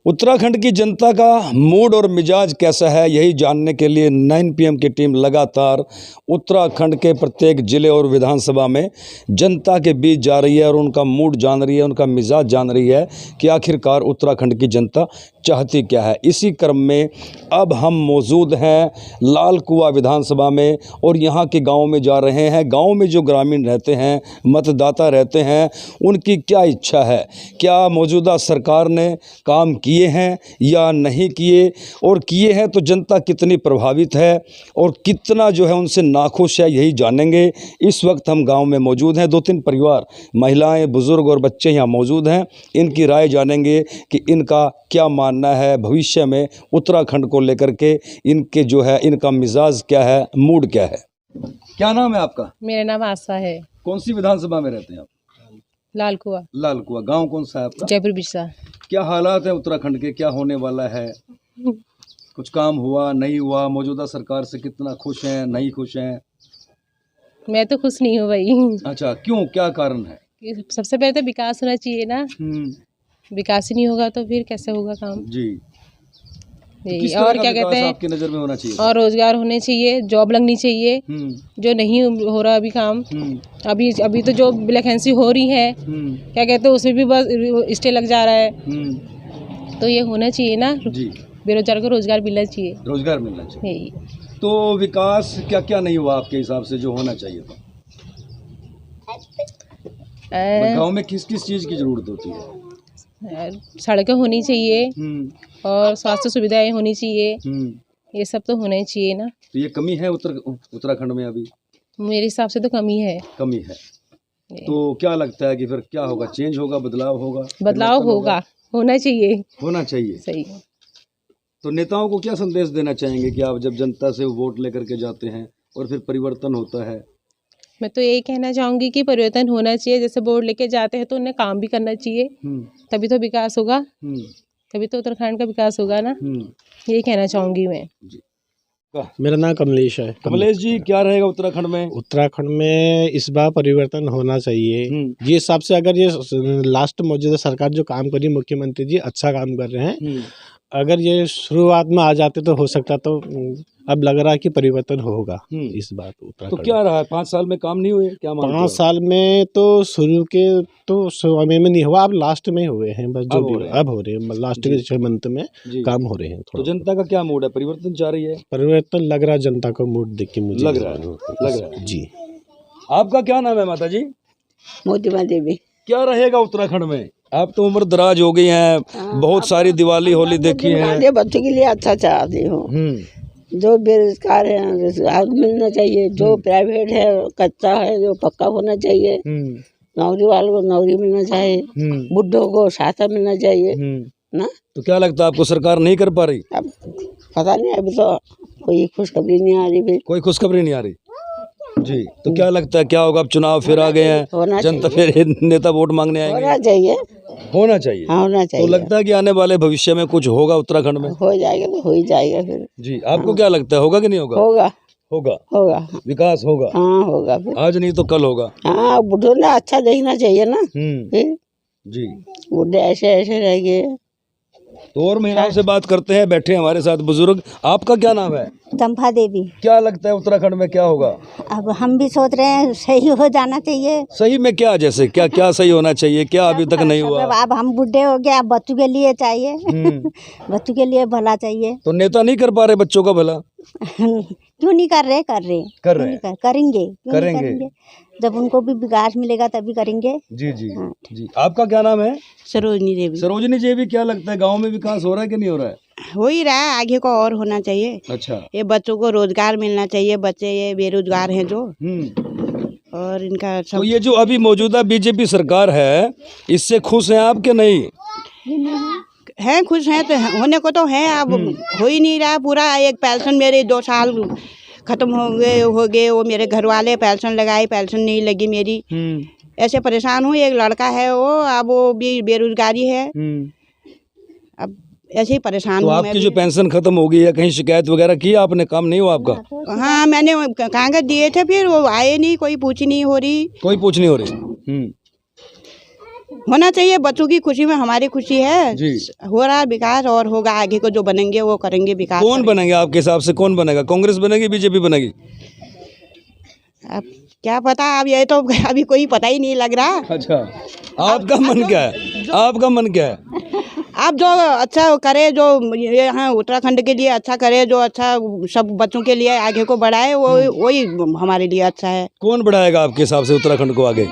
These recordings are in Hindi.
उत्तराखंड की जनता का मूड और मिजाज कैसा है, यही जानने के लिए 9 PM की टीम लगातार उत्तराखंड के प्रत्येक जिले और विधानसभा में जनता के बीच जा रही है और उनका मूड जान रही है, उनका मिजाज जान रही है कि आखिरकार उत्तराखंड की जनता चाहती क्या है। इसी क्रम में अब हम मौजूद हैं लाल कुआं विधानसभा में और यहाँ के गाँव में जा रहे हैं। गाँव में जो ग्रामीण रहते हैं, मतदाता रहते हैं, उनकी क्या इच्छा है, क्या मौजूदा सरकार ने काम किए हैं या नहीं किए, और किए हैं तो जनता कितनी प्रभावित है और कितना जो है उनसे नाखुश है, यही जानेंगे। इस वक्त हम गांव में मौजूद हैं। 2-3 परिवार, महिलाएं, बुजुर्ग और बच्चे यहाँ मौजूद हैं। इनकी राय जानेंगे कि इनका क्या मानना है भविष्य में उत्तराखंड को लेकर के, इनके जो है इनका मिजाज क्या है, मूड क्या है। क्या नाम है आपका? मेरा नाम आशा है। कौन सी विधानसभा में रहते हैं आप? लाल कुआं। लाल कुआं। गाँव कौन सा है आपका? जयपुर बिरसा। क्या हालात है उत्तराखंड के, क्या होने वाला है? कुछ काम हुआ, नहीं हुआ? मौजूदा सरकार से कितना खुश हैं, नहीं खुश हैं? मैं तो खुश नहीं हूँ भाई। अच्छा, क्यों, क्या कारण है? सबसे पहले तो विकास होना चाहिए ना। विकास ही नहीं होगा तो फिर कैसे होगा काम जी। यही। और क्या कहते हैं, आपकी नजर में होना चाहिए? और रोजगार होने चाहिए, जॉब लगनी चाहिए, जो नहीं हो रहा अभी काम। अभी तो जो वैकेंसी हो रही है, क्या कहते हैं, उसमें भी बस स्टे लग जा रहा है। तो ये होना चाहिए ना जी। बेरोजगार को रोजगार मिलना चाहिए। रोजगार मिलना चाहिए यही। तो विकास क्या क्या नहीं हुआ आपके हिसाब से जो होना चाहिए था? गांव में किस किस चीज की जरूरत होती है? सड़कें होनी चाहिए और स्वास्थ्य सुविधाएं होनी चाहिए। ये सब तो होना ही चाहिए ना। तो ये कमी है उत्तराखंड में अभी? मेरे हिसाब से तो कमी है। कमी है। तो क्या लगता है कि फिर क्या होगा, चेंज होगा, बदलाव होगा? बदलाव होगा, होना चाहिए। होना चाहिए, सही। तो नेताओं को क्या संदेश देना चाहेंगे कि आप जब जनता से वोट लेकर के जाते हैं और फिर परिवर्तन होता है? मैं तो यही कहना चाहूँगी कि परिवर्तन होना चाहिए। जैसे वोट लेके जाते हैं तो उन्हें काम भी करना चाहिए, तभी तो विकास होगा, तभी तो उत्तराखंड का विकास होगा ना। यही कहना चाहूँगी मैं। मेरा नाम कमलेश है। कमलेश जी, क्या रहेगा उत्तराखंड में? उत्तराखंड में इस बार परिवर्तन होना चाहिए। ये हिसाब से अगर ये लास्ट मौजूदा सरकार जो काम कर रही है, मुख्यमंत्री जी अच्छा काम कर रहे हैं। अगर ये शुरुआत में आ जाते तो हो सकता, तो अब लग रहा है कि परिवर्तन होगा इस बार उत्तराखंड। तो क्या रहा है, 5 साल में काम नहीं हुए? क्या 5 साल में तो शुरू के तो समय में नहीं हुआ, अब लास्ट में हुए हैं बस। जो भी अब हो रहे हैं लास्ट के 6 मंथ में काम हो रहे हैं। तो जनता का क्या मूड है, परिवर्तन चाह रही है? परिवर्तन लग रहा है, जनता का मूड देख के मुझे लग रहा है जी। आपका क्या नाम है माता जी? मोतिमा देवी। क्या रहेगा उत्तराखंड में? आप तो उम्र दराज हो गई हैं, बहुत सारी दिवाली होली देखी है। बच्चों के लिए अच्छा चाहती हूँ। जो बेरोजगार है रोजगार मिलना चाहिए, जो प्राइवेट है कच्चा है जो पक्का होना चाहिए, नौकरी वालों को नौकरी मिलना चाहिए, बुड्ढों को सहायता मिलना चाहिए ना। तो क्या लगता है आपको सरकार नहीं कर पा रही? अब पता नहीं, अभी तो कोई खुशखबरी नहीं आ रही। कोई खुशखबरी नहीं आ रही जी। तो क्या लगता है क्या होगा? अब चुनाव फिर आ गए हैं, जनता फिर नेता वोट मांगने आएंगे। होना चाहिए, होना चाहिए, होना चाहिए। तो लगता है कि आने वाले भविष्य में कुछ होगा उत्तराखंड में? हो जाएगा तो हो ही जाएगा फिर जी। आपको क्या लगता है, होगा कि नहीं होगा? होगा, होगा, होगा, विकास होगा। हाँ होगा फिर। आज नहीं तो कल होगा। हाँ, बुढ़ों ने अच्छा देखना चाहिए ना फिर जी। बुढ़े ऐसे ऐसे रह गए। तो और महिलाओं से बात करते हैं, बैठे हमारे साथ बुजुर्ग। आपका क्या नाम है? चंपा देवी। क्या लगता है उत्तराखंड में क्या होगा? अब हम भी सोच रहे हैं सही हो जाना चाहिए। सही में क्या, जैसे क्या क्या सही होना चाहिए, क्या अभी तक नहीं हुआ? अब हम बुढ़े हो गए, अब बच्चों के लिए चाहिए। बच्चों के लिए भला चाहिए। तो नेता नहीं कर पा रहे बच्चों का भला? क्यों नहीं कर रहे? करेंगे। जब उनको भी विकास मिलेगा तभी करेंगे। जी जी जी। आपका क्या नाम है? सरोजनी देवी। सरोजनी देवी, क्या लगता है गांव में विकास हो रहा है कि नहीं हो रहा है? हो ही रहा है, आगे को और होना चाहिए। अच्छा। ये बच्चों को रोजगार मिलना चाहिए, बच्चे ये बेरोजगार हैं जो, और इनका सब। तो ये जो अभी मौजूदा बीजेपी सरकार है, इससे खुश हैं आप के नहीं? हैं, खुश हैं तो होने को तो है, अब हो ही नहीं रहा पूरा। एक पेंशन मेरे 2 साल खत्म हो गए वो मेरे घर वाले पेंशन लगाए, पेंशन नहीं लगी मेरी। ऐसे परेशान हूँ। एक लड़का है वो, अब वो भी बेरोजगारी है, अब ऐसे ही परेशान हूँ। तो आपकी जो पेंशन खत्म हो गई है, कहीं शिकायत वगैरह की आपने? काम नहीं हुआ आपका? हाँ, मैंने कागज दिए थे, फिर वो आए नहीं, कोई पूछ नहीं हो रही। कोई पूछ नहीं हो रही। होना चाहिए, बच्चों की खुशी में हमारी खुशी है जी। हो रहा है विकास और होगा आगे को, जो बनेंगे वो करेंगे विकास। कौन बनेंगे आपके हिसाब से, कौन बनेगा? कांग्रेस बनेगी, बीजेपी बनेगी? अब क्या पता, अब ये तो अभी कोई पता ही नहीं लग रहा। अच्छा, आपका मन क्या है? आपका मन क्या है? अब जो अच्छा करे, जो ये यहाँ उत्तराखंड के लिए अच्छा करे, जो अच्छा सब बच्चों के लिए आगे को बढ़ाए, वो वही हमारे लिए अच्छा है। कौन बढ़ाएगा आपके हिसाब से उत्तराखंड को आगे?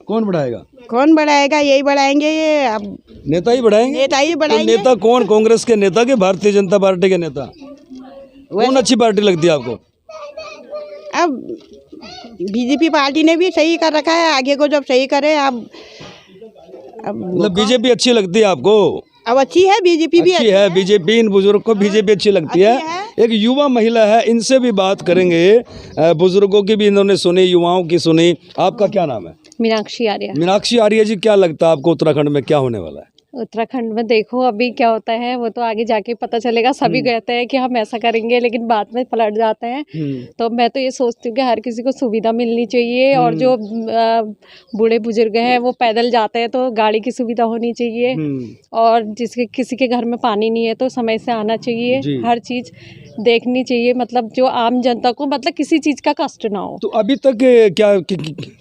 कौन बढ़ाएगा? कौन बढ़ाएगा? यही बढ़ाएंगे, ये अब नेता ही बढ़ाएंगे। नेता ही तो बढ़ाएंगे। नेता कौन? कांग्रेस के नेता के भारतीय जनता पार्टी के नेता? कौन अच्छी पार्टी लगती है आपको? अब बीजेपी पार्टी ने भी सही कर रखा है, आगे को जब सही करे। अब मतलब बीजेपी अच्छी लगती है आपको? अब अच्छी है, बीजेपी भी अच्छी है बीजेपी। इन बुजुर्ग को बीजेपी अच्छी लगती है। एक युवा महिला है, इनसे भी बात करेंगे। बुजुर्गों की भी इन्होंने सुनी, युवाओं की सुनी। आपका क्या नाम है? मीनाक्षी आर्या। मीनाक्षी आर्य जी, क्या लगता है आपको उत्तराखंड में क्या होने वाला है? उत्तराखंड में देखो अभी क्या होता है, वो तो आगे जाके पता चलेगा। सभी कहते हैं कि हम ऐसा करेंगे, लेकिन बाद में पलट जाते हैं। तो मैं तो ये सोचती हूँ कि हर किसी को सुविधा मिलनी चाहिए, और जो बूढ़े बुजुर्ग हैं वो पैदल जाते हैं तो गाड़ी की सुविधा होनी चाहिए, और जिसके किसी के घर में पानी नहीं है तो समय से आना चाहिए। हर चीज़ देखनी चाहिए, मतलब जो आम जनता को मतलब किसी चीज़ का कष्ट ना हो। तो अभी तक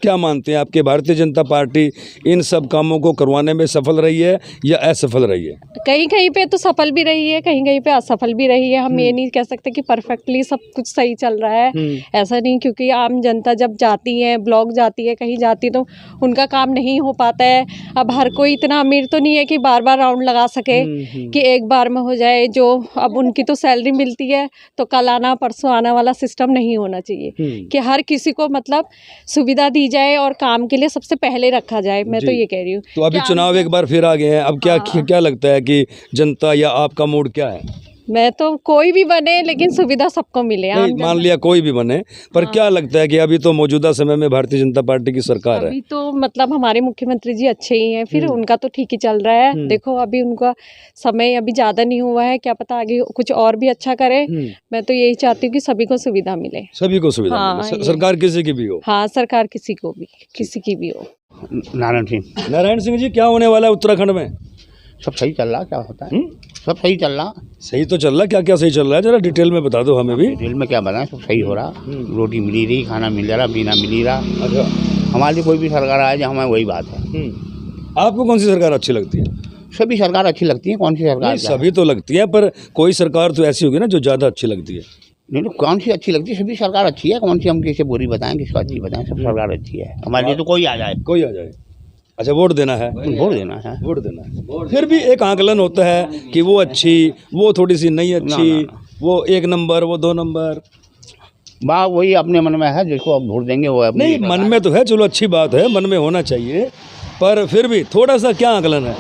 क्या मानते हैं आपके, भारतीय जनता पार्टी इन सब कामों को करवाने में सफल रही है या असफल रही है? कहीं कहीं पे तो सफल भी रही है, कहीं कहीं पे असफल भी रही है। हम ये नहीं कह सकते कि परफेक्टली सब कुछ सही चल रहा है, ऐसा नहीं। क्योंकि आम जनता जब जाती है, ब्लॉक जाती है, कहीं जाती है, तो उनका काम नहीं हो पाता है। अब हर कोई इतना अमीर तो नहीं है कि बार बार राउंड लगा सके कि एक बार में हो जाए। जो अब उनकी तो सैलरी मिलती है, तो कल आना परसों आना वाला सिस्टम नहीं होना चाहिए, कि हर किसी को मतलब सुविधा दी जाए और काम के लिए सबसे पहले रखा जाए। मैं तो ये कह रही हूँ। तो अभी चुनाव एक बार फिर आ गए हैं, अब क्या लगता है कि जनता या आपका मूड क्या है? मैं तो कोई भी बने, लेकिन सुविधा सबको मिले। नहीं, मान लिया कोई भी बने, पर क्या लगता है कि अभी तो मौजूदा समय में भारतीय जनता पार्टी की सरकार है? अभी तो मतलब हमारे मुख्यमंत्री जी अच्छे ही हैं, फिर उनका तो ठीक ही चल रहा है। देखो अभी उनका समय अभी ज़्यादा नहीं हुआ है, क्या पता आगे कुछ और भी अच्छा करे। मैं तो यही चाहती हूँ कि सभी को सुविधा मिले। सभी को सुविधा मिले, सरकार किसी की भी हो। हाँ, सरकार किसी को भी, किसी की भी हो। नारायण सिंह जी, क्या होने वाला है उत्तराखंड में? सब सही चल रहा, क्या होता है? सब सही चल रहा। सही तो चल रहा, क्या क्या सही चल रहा है, जरा डिटेल में बता दो हमें भी। डिटेल में क्या बताएं, सब सही हो रहा। रोटी मिली रही, खाना मिल रहा, पीना मिली रहा। अच्छा, हमारे लिए कोई भी सरकार आए जो हमें वही बात है। आपको कौन सी सरकार अच्छी लगती है? सभी सरकार अच्छी लगती है, कौन सी सरकार? सभी तो लगती है, पर कोई सरकार तो ऐसी होगी ना जो ज़्यादा अच्छी लगती है। नहीं, कौन सी अच्छी लगती है? सभी सरकार अच्छी है, कौन सी हम किसे बुरी बताएं, किसको अच्छी बताएं? सब सरकार अच्छी है हमारे लिए, तो कोई आ जाए। कोई आ जाए। अच्छा, वोट देना है? वोट देना है। वोट देना है। फिर भी एक आकलन होता है कि वो अच्छी, वो थोड़ी सी नहीं अच्छी, वो 1 नंबर, वो 2 नंबर। वाह, वही अपने मन में है, जिसको अब वोट देंगे वो अपनी। नहीं, मन में तो है, चलो अच्छी बात है, मन में होना चाहिए, पर फिर भी थोड़ा सा क्या आकलन है?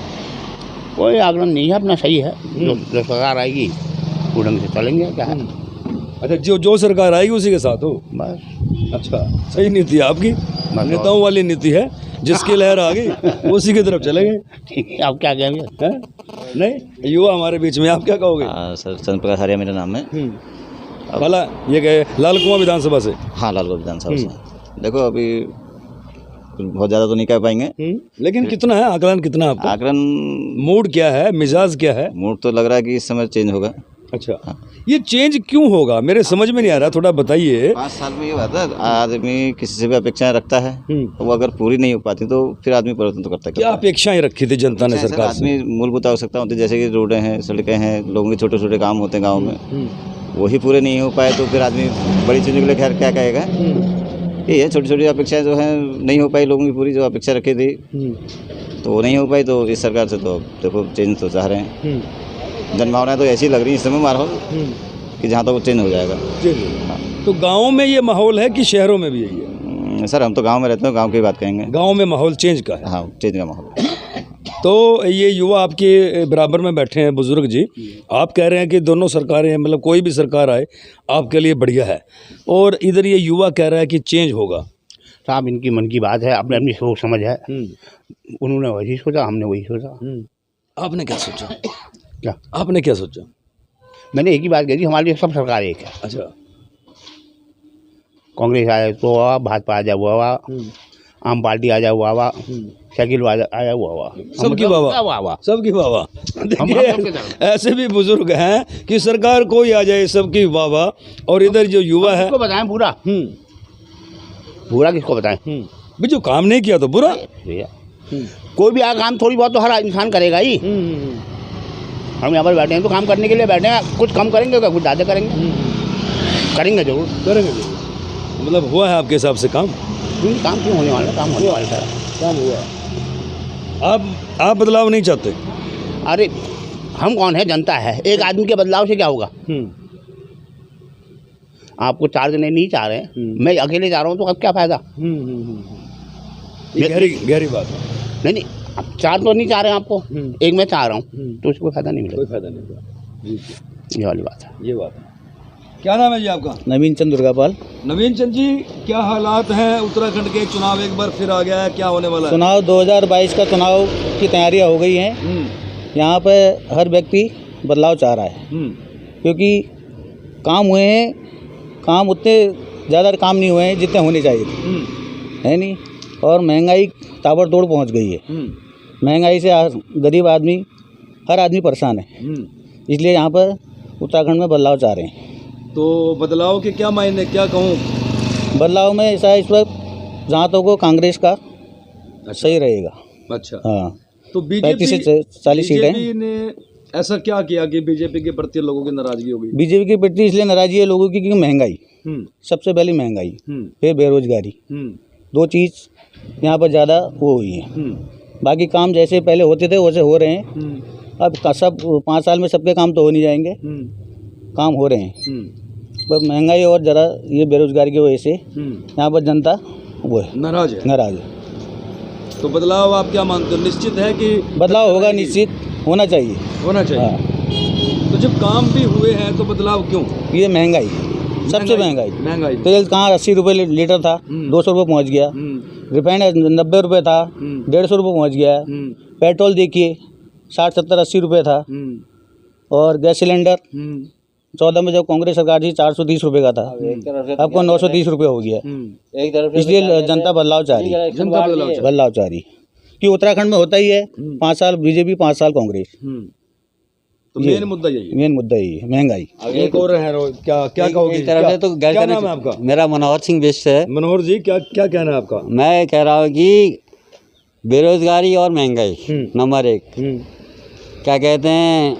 कोई आकलन नहीं है, अपना सही है। जो सरकार आएगी वो ढंग से चलेंगे, क्या है। अच्छा, जो सरकार आएगी उसी के साथ हो बस। अच्छा, सही नीति है आपकी, नेताओं वाली नीति है, जिसकी लहर आ गई उसी की तरफ चले गए। ठीक है, आप क्या कहेंगे? नहीं, युवा हमारे बीच में, आप क्या कहोगे? सर, चंद्र प्रकाश आर्य मेरा नाम है। भला ये गए लाल कुआं विधानसभा से? हाँ, लालगंज विधानसभा से। देखो अभी बहुत ज़्यादा तो नहीं कह पाएंगे, लेकिन कितना है आकलन, कितना आपका आकलन? मूड क्या है, मिजाज क्या है? मूड तो लग रहा है कि इस समय चेंज होगा। अच्छा, ये चेंज क्यों होगा, मेरे समझ में नहीं आ रहा, थोड़ा बताइए। 5 साल में ये होता है, आदमी किसी से भी अपेक्षाएं रखता है, वो अगर पूरी नहीं हो पाती तो फिर आदमी परिवर्तन तो करता है। क्या अपेक्षाएं रखी थी जनता ने सरकार से? आदमी मूलभूत आवश्यकता होती है, जैसे कि रोडें हैं, सड़कें हैं, लोगों के छोटे छोटे काम होते हैं गाँव में, वही पूरे नहीं हो पाए तो फिर आदमी बड़ी चीज़ों के लिए खैर क्या कहेगा। ये है, छोटी छोटी अपेक्षाएं जो हैं नहीं हो पाई लोगों की, पूरी जो अपेक्षा रखी थी तो वो नहीं हो पाई। तो इस सरकार से तो देखो चेंज तो चाह रहे हैं, जनभावनाएं तो ऐसी लग रही है इस समय माहौल कि जहाँ तक वो चेंज हो जाएगा। तो गाँव में ये माहौल है कि शहरों में भी यही है? सर, हम तो गाँव में रहते हैं, गाँव की बात कहेंगे। गाँव में माहौल चेंज का है? हाँ, चेंज का माहौल। तो ये युवा आपके बराबर में बैठे हैं, बुजुर्ग जी, आप कह रहे हैं कि दोनों सरकारें, मतलब कोई भी सरकार आए आपके लिए बढ़िया है, और इधर ये युवा कह रहा है कि चेंज होगा। साहब, इनकी मन की बात है, अपनी अपनी सोच समझ है। उन्होंने वही सोचा, हमने वही सोचा। आपने क्या सोचा? क्या आपने क्या सोचा? मैंने एक ही बात कही थी, हमारे लिए सब सरकार एक है। अच्छा, कांग्रेस आए तो आवा, भाजपा आ जाए वो आवा, आम पार्टी आ जाए वाह वाह, साइकिल आ जाए वाह वाह, सबकी वाह वाह, वाह वाह। सबकी वाह वाह। हम लोग के देखिए तरफ। ऐसे भी बुजुर्ग हैं कि सरकार कोई आ जाए सबकी वाह वाह, और इधर जो युवा है किसको बताएं बुरा, बुरा किसको बताएं भी जो काम नहीं किया तो बुरा। भैया। कोई भी आया काम थोड़ी बहुत तो हर इंसान करेगा ही। हम यहाँ पर बैठे हैं तो काम करने के लिए बैठे हैं, कुछ कम करेंगे क्या, कुछ ज़्यादा करेंगे, करेंगे जरूर करेंगे मतलब हुआ है आपके हिसाब से काम? काम क्यों होने वाला, काम होने वाला है, काम हुआ। आप बदलाव नहीं चाहते? अरे हम कौन है, जनता है, एक आदमी के बदलाव से क्या होगा। आपको 4 जने नहीं चाह रहे हैं, मैं अकेले चाह रहा हूँ तो अब क्या फायदा। ये गहरी बात है। नहीं अब 4 तो नहीं चाह रहे हैं आपको, एक मैं चाह रहा हूँ तो उसको कोई फायदा नहीं मिलेगा, कोई फायदा नहीं हुआ। ये वाली बात है। ये बात है। क्या नाम है जी आपका? नवीन चंद दुर्गापाल। नवीन चंद जी, क्या हालात हैं उत्तराखंड के? चुनाव एक बार फिर आ गया है, क्या होने वाला है? चुनाव 2022 का चुनाव की तैयारियां हो गई हैं। यहाँ पे हर व्यक्ति बदलाव चाह रहा है, क्योंकि काम हुए हैं, काम उतने ज़्यादा काम नहीं हुए हैं जितने होने चाहिए थे, है नहीं। और महंगाई ताबड़तोड़ पहुँच गई है। महंगाई से गरीब आदमी, हर आदमी परेशान है, इसलिए यहाँ पर उत्तराखंड में बदलाव चाह रहे हैं। तो बदलाव के क्या मायने, क्या कहूँ? बदलाव में ऐसा है, इस वक्त जहाँ तक को कांग्रेस का सही रहेगा। अच्छा हाँ, तो 35 से 40 सीटें। बीजेपी ने ऐसा क्या किया कि बीजेपी के प्रति लोगों की नाराजगी हो गई? बीजेपी के प्रति इसलिए नाराजगी है लोगों की क्योंकि महंगाई, सबसे पहले महंगाई, फिर बेरोजगारी, 2 चीज़ यहाँ पर ज़्यादा वो हुई है। बाकी काम जैसे पहले होते थे वैसे हो रहे हैं। अब सब 5 साल में सबके काम तो हो नहीं जाएंगे, काम हो रहे हैं, बस महंगाई और ज़रा ये बेरोजगारी की वजह से यहाँ पर जनता वो है, नाराज है। तो बदलाव आप क्या मानते हो, निश्चित है कि बदलाव होगा? निश्चित होना चाहिए। हाँ। तो जब काम भी हुए हैं तो बदलाव क्यों? ये महंगाई, सबसे महंगाई। तेल कहाँ 80 रुपये लीटर था, 200 रुपये पहुँच गया। रिफाइंड 90 रुपये था, 150 रुपये पहुँच गया। पेट्रोल देखिए 60, 70, 80 रुपये था। और गैस सिलेंडर 14 में जब कांग्रेस सरकार थी 430 रुपये का था, आपको 930 रुपये हो गया। इसलिए जनता बदलाव चाह रही है, बदलाव चाह रही है कि उत्तराखंड में होता ही है, 5 साल बीजेपी, 5 साल कांग्रेस। तो मेन मुद्दा यही है, मेन मुद्दा यही है, महंगाई। एक और है, क्या कहोगे? क्या नाम है आपका? मेरा मनोहर सिंह बिष्ट है। मनोहर जी, क्या कहना है आपका? मैं कह रहा हूँ कि बेरोजगारी और महंगाई नंबर 1। क्या कहते हैं,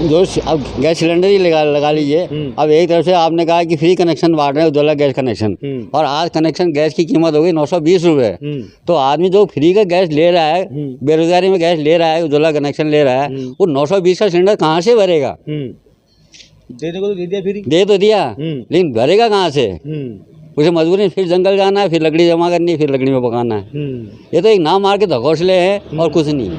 जो अब गैस सिलेंडर ही लगा लीजिए। अब एक तरफ से आपने कहा कि फ्री कनेक्शन बांट रहे हैं, उज्ज्वला गैस कनेक्शन, और आज कनेक्शन गैस की कीमत हो गई 920 रुपये। तो आदमी जो फ्री का गैस ले रहा है, बेरोजगारी में गैस ले रहा है, उज्ज्वला कनेक्शन ले रहा है, वो 920 का सिलेंडर कहाँ से भरेगा? देने को तो दे दिया, फ्री दे तो दिया, लेकिन भरेगा कहाँ से? उसे मजबूरी फिर जंगल जाना है, फिर लकड़ी जमा करनी है, फिर लकड़ी में पकाना है। ये तो एक नाम मार के धकोसले हैं और कुछ नहीं।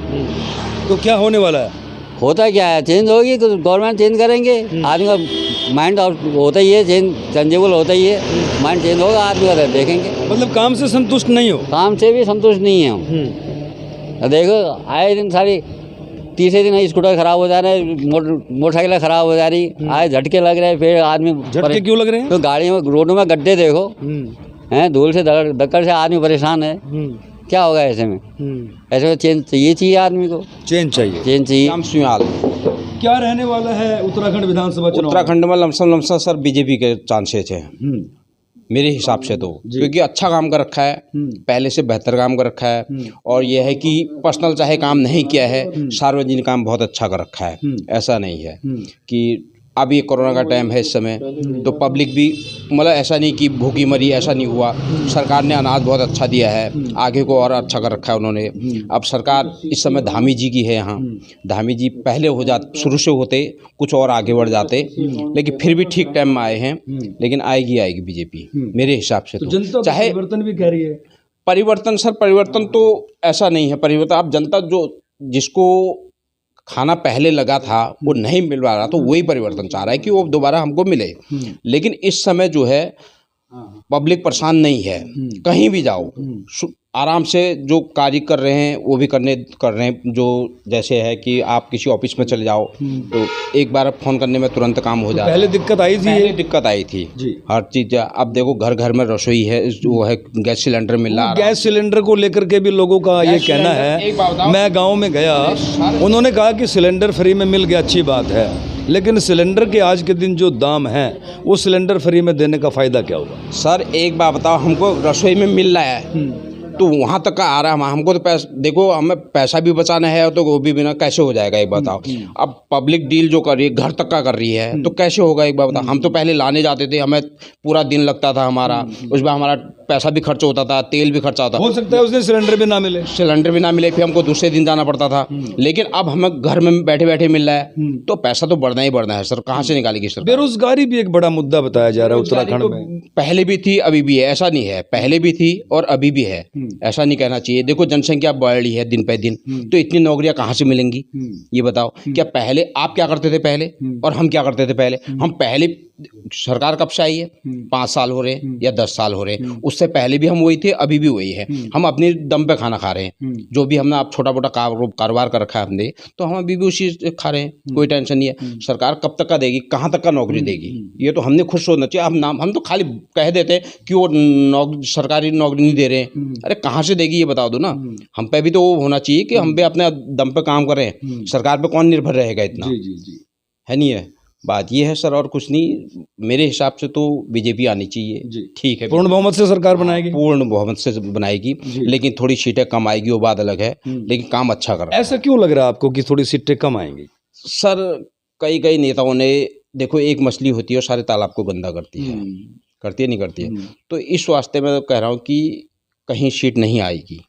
तो क्या होने वाला है? होता क्या है, चेंज होगी तो गवर्नमेंट चेंज करेंगे। आदमी का माइंड होता ही है, चेंजेबल होता ही है, माइंड चेंज होगा, आदमी का देखेंगे। मतलब काम से संतुष्ट नहीं हो? काम से भी संतुष्ट नहीं है हम। देखो आए दिन सारी, तीसरे दिन स्कूटर खराब हो जा रहे हैं, मोटरसाइकिल खराब हो जा रही, आए झटके लग रहे हैं। फिर आदमी झटके क्यों लग रहे हैं? तो गाड़ियों में, रोडों में गड्ढे देखो हैं, धूल से धक्कड़ से आदमी परेशान है। क्या होगा ऐसे में? ऐसे में चेंज चाहिए आदमी को, चेंज चाहिए। राम सुयाल। क्या रहने वाला है उत्तराखंड विधानसभा चुनाव? उत्तराखंड में लमसम सर बीजेपी के चांसेस है मेरे हिसाब से, तो क्योंकि अच्छा काम कर रखा है, पहले से बेहतर काम कर रखा है। और यह है कि पर्सनल चाहे काम नहीं किया है, सार्वजनिक काम बहुत अच्छा कर रखा है। ऐसा नहीं है कि अब ये कोरोना का टाइम है इस समय, तो पब्लिक भी मतलब ऐसा नहीं कि भूखी मरी, ऐसा नहीं हुआ। सरकार ने अनाज बहुत अच्छा दिया है, आगे को और अच्छा कर रखा है उन्होंने। अब सरकार इस समय धामी जी की है यहाँ, धामी जी पहले हो जाते, शुरू से होते कुछ और आगे बढ़ जाते, लेकिन फिर भी ठीक टाइम में आए हैं। लेकिन आएगी बीजेपी मेरे हिसाब से। तो चाहे परिवर्तन भी कह रही है, परिवर्तन सर, परिवर्तन तो ऐसा नहीं है। परिवर्तन अब जनता जो जिसको खाना पहले लगा था वो नहीं मिल पा रहा, तो वही परिवर्तन चाह रहा है कि वो दोबारा हमको मिले। लेकिन इस समय जो है पब्लिक परेशान नहीं है, कहीं भी जाओ आराम से जो कार्य कर रहे हैं वो भी कर रहे हैं। जो जैसे है कि आप किसी ऑफिस में चले जाओ तो एक बार फ़ोन करने में तुरंत काम हो जाता है। पहले दिक्कत आई थी, पहले दिक्कत आई थी जी। हर चीज़। अब देखो घर घर में रसोई है, जो है गैस सिलेंडर मिल रहा है। गैस सिलेंडर को लेकर के भी लोगों का ये कहना एक बात है, बताओ, मैं गांव में गया, उन्होंने कहा कि सिलेंडर फ्री में मिल गया, अच्छी बात है, लेकिन सिलेंडर के आज के दिन जो दाम हैं वो सिलेंडर फ्री में देने का फ़ायदा क्या होगा? सर एक बात बताओ, हमको रसोई में मिल रहा है तो वहाँ तक का आ रहा है, हमको तो पैसा, देखो हमें पैसा भी बचाना है तो वो भी बिना कैसे हो जाएगा एक बताओ। अब पब्लिक डील जो कर रही है घर तक का कर रही है तो कैसे होगा एक बात बताओ। हम तो पहले लाने जाते थे, हमें पूरा दिन लगता था हमारा, उसमें हमारा पैसा भी खर्च होता था, तेल भी खर्चा होता था। हो सकता है उस दिन सिलेंडर भी ना मिले, फिर हमको दूसरे दिन जाना पड़ता था। लेकिन अब हमें घर में बैठे बैठे मिल रहा है तो पैसा तो बढ़ना ही बढ़ना है सर, कहाँ से निकालेगी सर? बेरोजगारी भी एक बड़ा मुद्दा बताया जा रहा है उत्तराखंड में। पहले भी थी अभी भी है, ऐसा नहीं है, पहले भी थी और अभी भी है, ऐसा नहीं कहना चाहिए। देखो जनसंख्या बढ़ रही है दिन पे दिन, तो इतनी नौकरियां कहाँ से मिलेंगी ये बताओ। क्या पहले आप क्या करते थे पहले और हम क्या करते थे पहले? हम पहले, सरकार कब से आई है? 5 साल हो रहे हैं या 10 साल हो रहे हैं, उससे पहले भी हम वही थे, अभी भी वही है। हम अपने दम पे खाना खा रहे हैं, जो भी हमने आप छोटा मोटा कारोबार कर रखा है हमने, तो हम अभी भी उसी खा रहे हैं, कोई टेंशन नहीं है। सरकार कब तक का देगी, कहाँ तक का नौकरी देगी, ये तो हमने खुद सोचना चाहिए। हम तो खाली कह देते हैं कि वो सरकारी नौकरी नहीं दे रहे हैं, अरे कहाँ से देगी ये बता दो ना। हम पे भी तो वो होना चाहिए कि हम भी अपने दम पे काम करें, सरकार पे कौन निर्भर रहेगा इतना, है नहीं है? बात ये है सर, और कुछ नहीं। मेरे हिसाब से तो बीजेपी आनी चाहिए, ठीक है। पूर्ण बहुमत से सरकार बनाएगी, पूर्ण बहुमत से बनाएगी, लेकिन थोड़ी सीटें कम आएगी वो बात अलग है, लेकिन काम अच्छा कर रहा है। ऐसा क्यों लग रहा है आपको कि थोड़ी सीटें कम आएंगी? सर कई नेताओं ने, देखो एक मछली होती है और सारे तालाब को गंदा करती है, करती है नहीं करती है, तो इस वास्ते मैं कह रहा हूँ कि कहीं सीट नहीं आएगी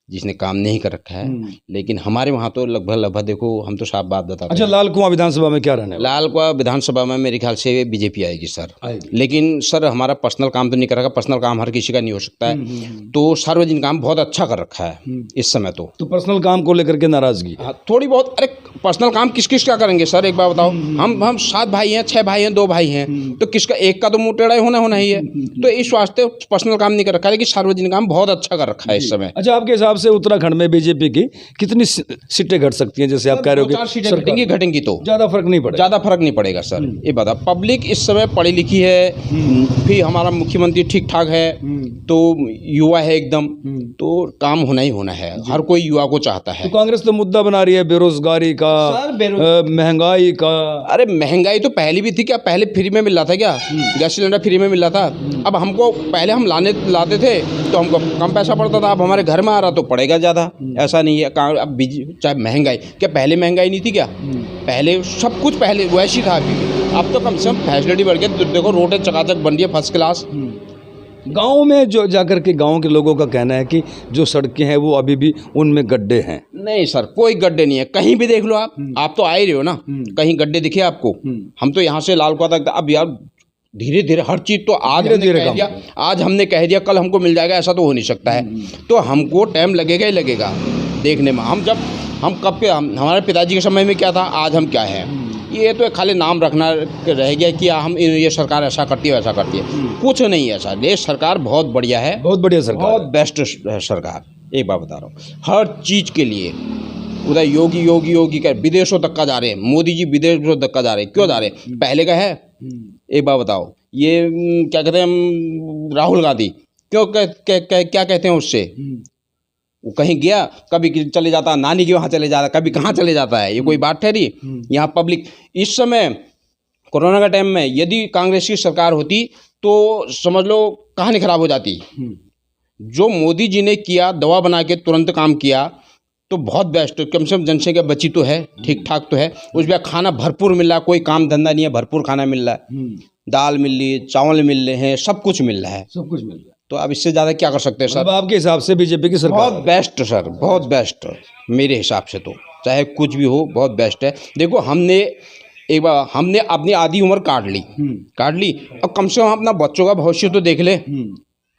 जिसने काम नहीं कर रखा है। लेकिन हमारे वहाँ तो लगभग देखो, हम तो साफ बात बताते हैं। अच्छा, लाल कुआं विधानसभा में क्या रहने वाला? लाल कुआं विधानसभा में मेरे ख्याल से बीजेपी आएगी सर, लेकिन सर हमारा पर्सनल काम तो नहीं करेगा, पर्सनल काम हर किसी का नहीं हो सकता है, तो सार्वजनिक काम बहुत अच्छा कर रखा है इस समय। तो पर्सनल काम को लेकर के नाराजगी थोड़ी बहुत। अरे पर्सनल काम किस किस का करेंगे सर एक बार बताओ? हम 7 भाई हैं, 6 भाई हैं, 2 भाई हैं, तो किसका एक का तो मुँह टेढ़ा होना ही है। तो इस वास्ते पर्सनल काम नहीं कर रखा है, लेकिन सार्वजनिक काम बहुत अच्छा कर रखा है इस समय। अच्छा, आपके हिसाब से उत्तराखंड में बीजेपी की कितनी सीटें घट सकती हैं? जैसे आप कह रहे हो कि घटेंगी तो ज्यादा फर्क नहीं पड़ेगा, ज़्यादा फर्क नहीं पड़ेगा सर। ये बता, पब्लिक इस समय पढ़ी लिखी है, फिर हमारा मुख्यमंत्री ठीक ठाक है, तो युवा है एकदम, तो काम होना ही होना है, हर कोई युवा को चाहता है। तो कांग्रेस तो मुद्दा बना रही है बेरोजगारी का, महंगाई का। अरे महंगाई तो पहले भी थी, क्या पहले फ्री में मिल रहा था क्या? गैस सिलेंडर फ्री में मिल रहा था। अब हमको पहले हम लाते थे तो हमको कम पैसा पड़ता था, अब हमारे घर में आ रहा तो पड़ेगा ज़्यादा, ऐसा नहीं है। अब चाहे महंगाई, क्या पहले महंगाई नहीं थी क्या? पहले सब कुछ पहले वैसी था, अब तो कम से कम फैसिलिटी बढ़ गई। देखो रोडें चकाचक बन रही है, फर्स्ट क्लास। गांव में जो जाकर के गांव के लोगों का कहना है कि जो सड़कें हैं वो अभी भी उनमें गड्ढे हैं। नहीं सर, कोई गड्ढे नहीं है, कहीं भी देख लो आप तो आ ही रहे हो ना, कहीं गड्ढे दिखे आपको? हम तो यहाँ से लाल कुआं तक, अब यार धीरे धीरे हर चीज़ तो आज हमने कह दिया कल हमको मिल जाएगा, ऐसा तो हो नहीं सकता है। तो हमको टाइम लगेगा ही लगेगा देखने में। हम कब के, हमारे पिताजी के समय में क्या था, आज हम क्या है, ये तो खाली नाम रखना रह गया कि हम ये सरकार ऐसा करती है वैसा करती है, कुछ नहीं है सर। ये सरकार बहुत बढ़िया है, बहुत बढ़िया सरकार, बहुत बेस्ट है सरकार। एक बात बता रहा हूँ, हर चीज़ के लिए उधर योगी कर विदेशों तक का जा रहे हैं, मोदी जी विदेशों तक का जा रहे हैं, क्यों जा रहे हैं? पहले का है? एक बात बताओ, ये क्या कहते हैं राहुल गांधी, क्यों क्या कहते हैं उससे? वो कहीं गया, कभी चले जाता नानी के वहाँ चले जाता, कभी कहाँ चले जाता है, ये कोई बात ठहरी? यहाँ पब्लिक इस समय कोरोना का टाइम में यदि कांग्रेस की सरकार होती तो समझ लो कहानी खराब हो जाती। जो मोदी जी ने किया, दवा बना के तुरंत काम किया, तो बहुत बेस्ट। कम से कम जनसंख्या बची तो है, ठीक ठाक तो है, उसमें खाना भरपूर मिल रहा है, कोई काम धंधा नहीं है, भरपूर खाना मिल रहा है, दाल मिल रही है, चावल मिल रहे हैं, सब कुछ मिल रहा है, सब कुछ मिल रहा है। तो अब इससे ज़्यादा क्या कर सकते हैं सर? अब आपके हिसाब से बीजेपी की सरकार बहुत बेस्ट सर, बहुत बेस्ट मेरे हिसाब से, तो चाहे कुछ भी हो बहुत बेस्ट है। देखो हमने अपनी आधी उम्र काट ली, अब कम से कम अपना बच्चों का भविष्य तो देख ले।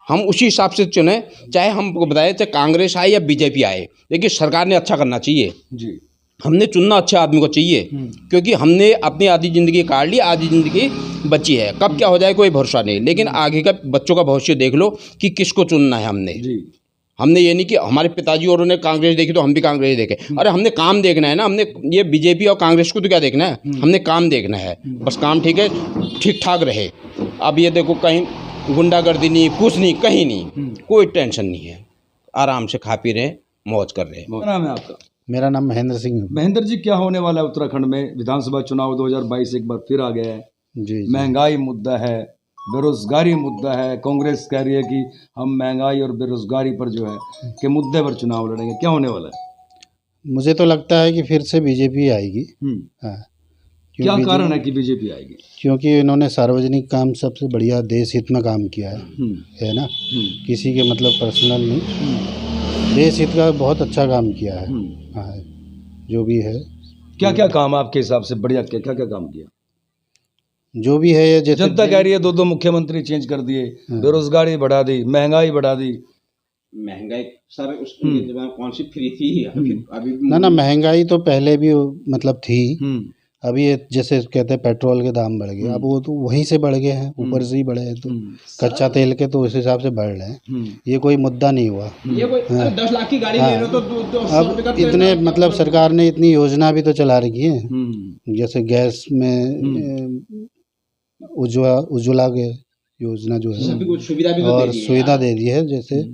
हम उसी हिसाब से चुने, चाहे हमको बताए चाहे कांग्रेस आए या बीजेपी आए, लेकिन सरकार ने अच्छा करना चाहिए जी। हमने चुनना अच्छे आदमी को चाहिए, क्योंकि हमने अपनी आधी ज़िंदगी काट ली, आधी ज़िंदगी बची है, कब क्या हो जाए कोई भरोसा नहीं। लेकिन आगे का बच्चों का भविष्य देख लो कि किसको चुनना है हमने जी। हमने ये नहीं कि हमारे पिताजी और उन्हें कांग्रेस देखी तो हम भी कांग्रेस देखें। अरे हमने काम देखना है ना, हमने ये बीजेपी और कांग्रेस को तो क्या देखना है, हमने काम देखना है। बस काम ठीक है, ठीक ठाक रहे। अब ये देखो कहीं गुंडागर्दी नहीं, कुछ नहीं, कहीं नहीं, कोई टेंशन नहीं है, आराम से खा पी रहे, मौज कर रहे। क्या नाम है आपका? मेरा नाम महेंद्र सिंह है। महेंद्र जी, क्या होने वाला है उत्तराखंड में? विधानसभा चुनाव 2022 एक बार फिर आ गया है। जी महंगाई मुद्दा है, बेरोजगारी मुद्दा है। कांग्रेस कह रही है कि हम महंगाई और बेरोजगारी पर जो है के मुद्दे पर चुनाव लड़ेंगे। क्या होने वाला है? मुझे तो लगता है कि फिर से बीजेपी आएगी। हाँ, क्या कारण है कि बीजेपी आएगी? क्योंकि इन्होंने सार्वजनिक काम सबसे बढ़िया देश हित में काम किया है ना, किसी के मतलब पर्सनल नहीं, देश हित का बहुत अच्छा काम किया है। हाँ, जो भी है। क्या क्या काम आपके हिसाब से बढ़िया, क्या क्या काम किया? जो भी है ये जैसे जनता कह रही है दो मुख्यमंत्री चेंज कर दिए, बेरोजगारी बढ़ा दी, महंगाई बढ़ा दी। महंगाई सर उसकी कौन सी फ्री थी अभी? ना महंगाई तो पहले भी मतलब थी। अभी ये जैसे कहते हैं पेट्रोल के दाम बढ़ गए, अब वो तो वहीं से बढ़ गए हैं, ऊपर से ही बढ़े हैं। तो कच्चा तेल के तो उस हिसाब से बढ़ रहे हैं, ये कोई मुद्दा नहीं हुआ। ये कोई 10 लाख की गाड़ी ले रहे हो तो अब इतने मतलब सरकार ने इतनी योजना भी तो चला रखी है, जैसे गैस में उज्ज्वला के योजना जो है, सुविधा भी और सुविधा दे दी है। जैसे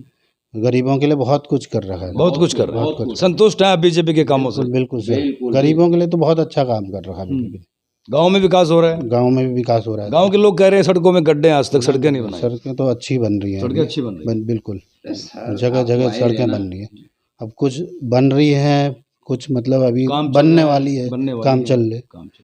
गरीबों के लिए बहुत कुछ कर रखा है, बहुत कुछ कर रहा है। संतुष्ट है आप बीजेपी के कामों से? बिल्कुल सही, गरीबों के लिए तो बहुत अच्छा काम कर रखा है बीजेपी। गांव में विकास हो रहा है? गांव में भी विकास हो रहा है। गांव के लोग कह रहे हैं सड़कों में गड्ढे, आज तक सड़कें नहीं बनाई। सड़कें तो अच्छी बन रही हैं, सड़कें अच्छी बन रही हैं, बिल्कुल जगह जगह सड़कें बन रही हैं। अब कुछ बन रही हैं, कुछ मतलब अभी बनने वाली है, काम चल रहे।